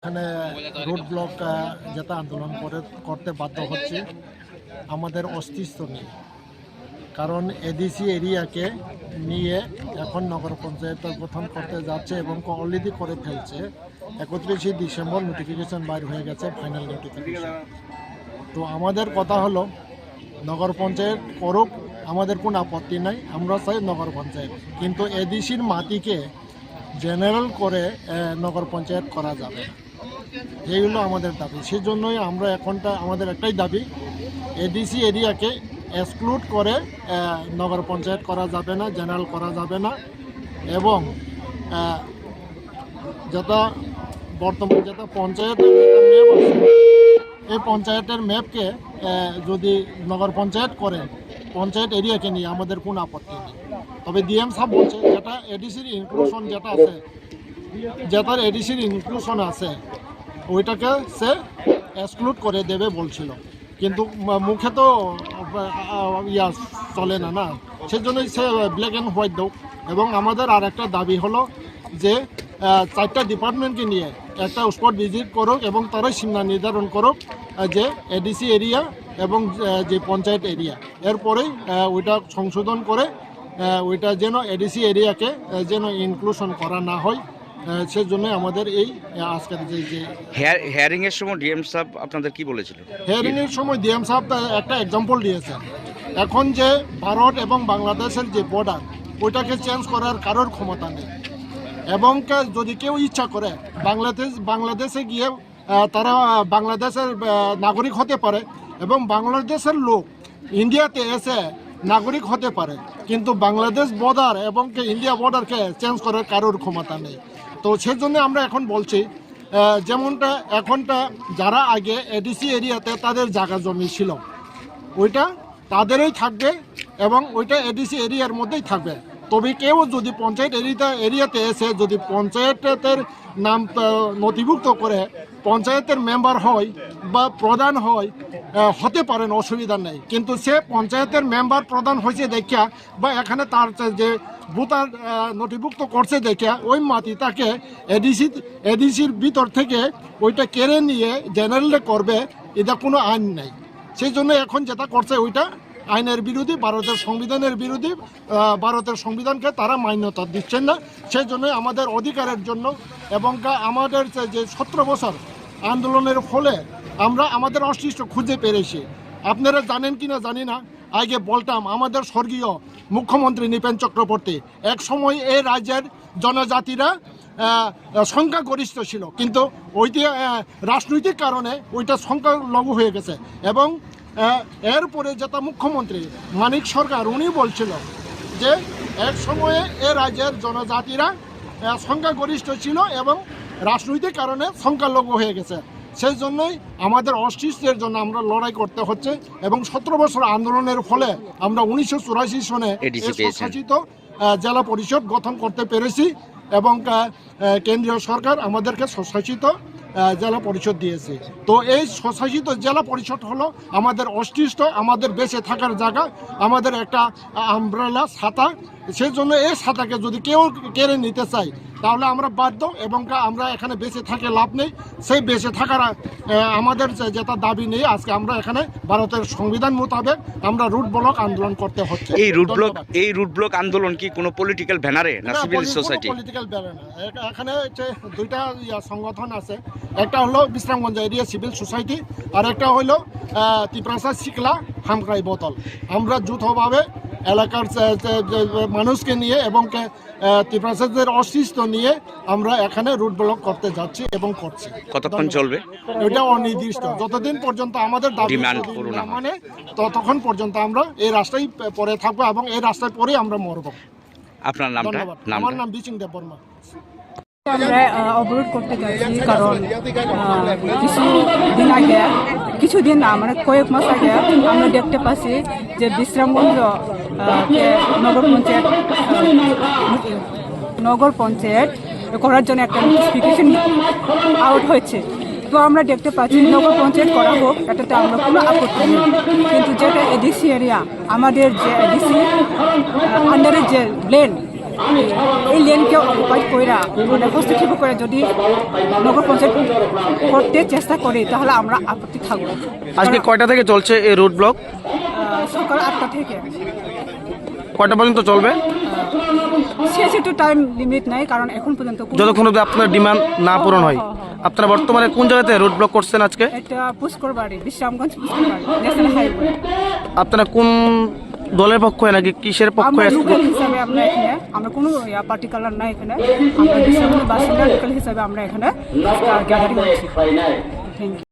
এখানে road block যেটা আন্দোলন করতে বাধ্য হচ্ছে আমাদের অস্তিত্ব নিয়ে। কারণ এডিসি এরিয়াকে নিয়ে এখন নগর পঞ্চায়েত গঠন করতে যাচ্ছে এবং অলরেডি করে ফেলছে। 31শে ডিসেম্বর নোটিফিকেশন বাইর হয়ে গেছে, ফাইনাল নোটিফিকেশন। তো আমাদের কথা হলো নগর পঞ্চায়েত করুক, আমাদের কোনো আপত্তি নাই, আমরা চাই নগর পঞ্চায়েত, কিন্তু এডিসির মাটিকে জেনারেল করে নগর পঞ্চায়েত করা যাবে না। এই হলো আমাদের দাবি। সেই জন্যই আমরা আমাদের একটাই দাবি, এডিসি এরিয়াকে এক্সক্লুড করে নগর পঞ্চায়েত করা যাবে না, জেনারেল করা যাবে না। এবং যেটা বর্তমান যেটা পঞ্চায়েতের ম্যাপ আছে, এই পঞ্চায়েতের ম্যাপকে যদি নগর পঞ্চায়েত করে পঞ্চায়েত এরিয়াকে নিয়ে আমাদের কোনো আপত্তি নেই। তবে ডিএম সাহেব বলছে যেটা এডিসির ইনক্লুশন যেটার এডিসির ইনক্লুশন আছে ওইটাকে সে এক্সক্লুড করে দেবে বলছিল, কিন্তু মুখে তো চলে না, সেজন্যই সে ব্ল্যাক অ্যান্ড হোয়াইট দেও। এবং আমাদের আর একটা দাবি হলো যে 4টা ডিপার্টমেন্টকে নিয়ে একটা স্পট ভিজিট করুক এবং তারাই সীমা নির্ধারণ করুক যে এডিসি এরিয়া এবং যে পঞ্চায়েত এরিয়া, এরপরেই ওইটা সংশোধন করে ওইটা যেন এডিসি এরিয়াকে যেন ইনক্লুশন করা না হয়। সেজন্য আমাদের এই আজকের যে হিয়ারিংয়ের সময় ডিএম সাহেব আপনাদের কি বলেছিল? হিয়ারিংয়ের সময় ডিএম সাহেব একটা এক্সাম্পল দিয়েছেন। এখন যে ভারত এবং বাংলাদেশের যে বর্ডার, ওইটাকে চেঞ্জ করার কারোর ক্ষমতা নেই। এবং যদি কেউ ইচ্ছা করে বাংলাদেশে গিয়ে তারা বাংলাদেশের নাগরিক হতে পারে এবং বাংলাদেশের লোক ইন্ডিয়াতে এসে নাগরিক হতে পারে, কিন্তু বাংলাদেশ বর্ডার এবং ইন্ডিয়া বর্ডারকে চেঞ্জ করার কারোর ক্ষমতা নেই। তো সেজন্য আমরা এখন বলছি যেমনটা এখনটা যারা আগে এডিসি এরিয়াতে তাদের জায়গা জমি ছিল ওইটা তাদেরই থাকবে এবং ওইটা এডিসি এরিয়ার মধ্যেই থাকবে। তবে কেউ যদি পঞ্চায়েত এরিয়াতে এসে যদি পঞ্চায়েতের নাম নথিভুক্ত করে পঞ্চায়েতের মেম্বার হয় বা প্রধান হতে পারেন, অসুবিধা নেই, কিন্তু সে পঞ্চায়েতের মেম্বার প্রধান হয়েছে দেখিয়া বা এখানে তার যে ভোটার নথিভুক্ত করছে দেখিয়া ওই মাটি তাকে এডিসির ভিতর থেকে ওইটা কেড়ে নিয়ে জেনারেলে করবে, এটা কোনো আইন নেই। সেই জন্য এখন যেটা করছে ওইটা আইনের বিরোধী, ভারতের সংবিধানের বিরোধী। ভারতের সংবিধানকে তারা মান্যতা দিচ্ছেন না। সেই জন্য আমাদের অধিকারের জন্য এবং আমাদের যে 17 বছর আন্দোলনের ফলে আমরা আমাদের অস্তিত্ব খুঁজে পেরেছি। আপনারা জানেন কি না জানি না, আগে বলতাম আমাদের স্বর্গীয় মুখ্যমন্ত্রী নৃপেন চক্রবর্তী এক সময় এই রাজ্যের জনজাতিরা সংখ্যাগরিষ্ঠ ছিল, কিন্তু ওইটি রাজনৈতিক কারণে ওইটা সংখ্যালঘু হয়ে গেছে। এবং এরপরে যেটা মুখ্যমন্ত্রী মানিক সরকার উনি বলছিল যে এক সময়ে এ রাজ্যের জনজাতিরা সংখ্যাগরিষ্ঠ ছিল এবং রাজনৈতিক কারণে সংখ্যালঘু হয়ে গেছে। সেই জন্যই আমাদের অস্তিত্বের জন্য আমরা লড়াই করতে হচ্ছে এবং 17 বছর আন্দোলনের ফলে আমরা 1984 সনে স্বশাসিত জেলা পরিষদ গঠন করতে পেরেছি এবং কেন্দ্রীয় সরকার আমাদেরকে স্বশাসিত জেলা পরিষদ দিয়েছে। তো এই স্বশাসিত জেলা পরিষদ হলো আমাদের অস্তিত্ব, আমাদের বেঁচে থাকার জায়গা, আমাদের একটা আমব্রেলা ছাতা। সেই জন্য এই ছাতাকে যদি কেউ কেড়ে নিতে চাই তাহলে আমরা বাধ্য এবং আমরা এখানে বেঁচে থাকে লাভ নেই। সেই বেঁচে থাকার আমাদের যেটা দাবি নেই, আজকে আমরা এখানে ভারতের সংবিধান মোতাবেক আমরা রুট ব্লক আন্দোলন করতে হচ্ছে। এই রুট ব্লক আন্দোলন কি কোনো পলিটিক্যাল ব্যানারে না সিভিল সোসাইটি? পলিটিক্যাল ব্যানার না, এখানে দুইটা সংগঠন আছে, একটা হলো বিশ্রামগঞ্জ এরিয়া সিভিল সোসাইটি আর একটা হলো তিপ্রাসা শিকলা হামক্রাই বোতল। আমরা যৌথভাবে এলাকার মানুষকে নিয়ে এবং তিপ্রাসাদের অস্তিত্ব নিয়ে আমরা এখানে রুট ব্লক করতে যাচ্ছি এবং করছি। কতক্ষণ চলবে? এটা অনির্দিষ্ট, যতদিন পর্যন্ত আমাদের দাবি না মানে ততক্ষণ পর্যন্ত আমরা এই রাস্তায় পরে থাকবো এবং এই রাস্তায় পরেই আমরা মরবো। আপনার নামটা? ধন্যবাদ। আমার নাম বিচিং দেব বর্মা। আমরা অবরোধ করতে যাচ্ছি কারণ কিছুদিন না মানে কয়েক মাস আগে আমরা দেখতে পাচ্ছি যে বিশ্রামগঞ্জ নগর পঞ্চায়েত করার জন্য একটা নোটিফিকেশন আউট হয়েছে। তো আমরা দেখতে পাচ্ছি নগর পঞ্চায়েত করা হোক, এটাতে আমরা কোনো আপত্তি নেই, কিন্তু যেটা এডিসি এরিয়া আমাদের যে এডিসি আন্ডারের যে ল্যান্ড এই লেনকে অকুপাই কইরা মানে হস্তক্ষেপ করে যদি নগর পঞ্চায়েত করতে চেষ্টা করে তাহলে আমরা আপত্তি থাকবো। আজকে কয়টা থেকে চলছে এই রুট ব্লক? সকাল 8টা থেকে। কয়টা পর্যন্ত চলবে? শেষে তো টাইম লিমিট নাই, কারণ এখন পর্যন্ত যতক্ষণ অব্দি আপনার ডিমান্ড না পূরণ হয়। আপনারা বর্তমানে কোন জায়গাতে রুট ব্লক করছেন আজকে? এটা পুষ্করবাড়ি, বিশ্রামগঞ্জ পুষ্করবাড়ি, ন্যাশনাল হাইওয়ে। আপনারা কোন দলের পক্ষ হয় নাকি কিসের পক্ষ আমরা হয়? লোকাল হিসাবে আমরা এখানে, আমরা কোনো পার্টিকুলার না এখানে, আমরা বিশ্রামগঞ্জ বাসিন্দা লোকাল হিসাবে আমরা এখানে গ্যাদারিং করছি। Thank you.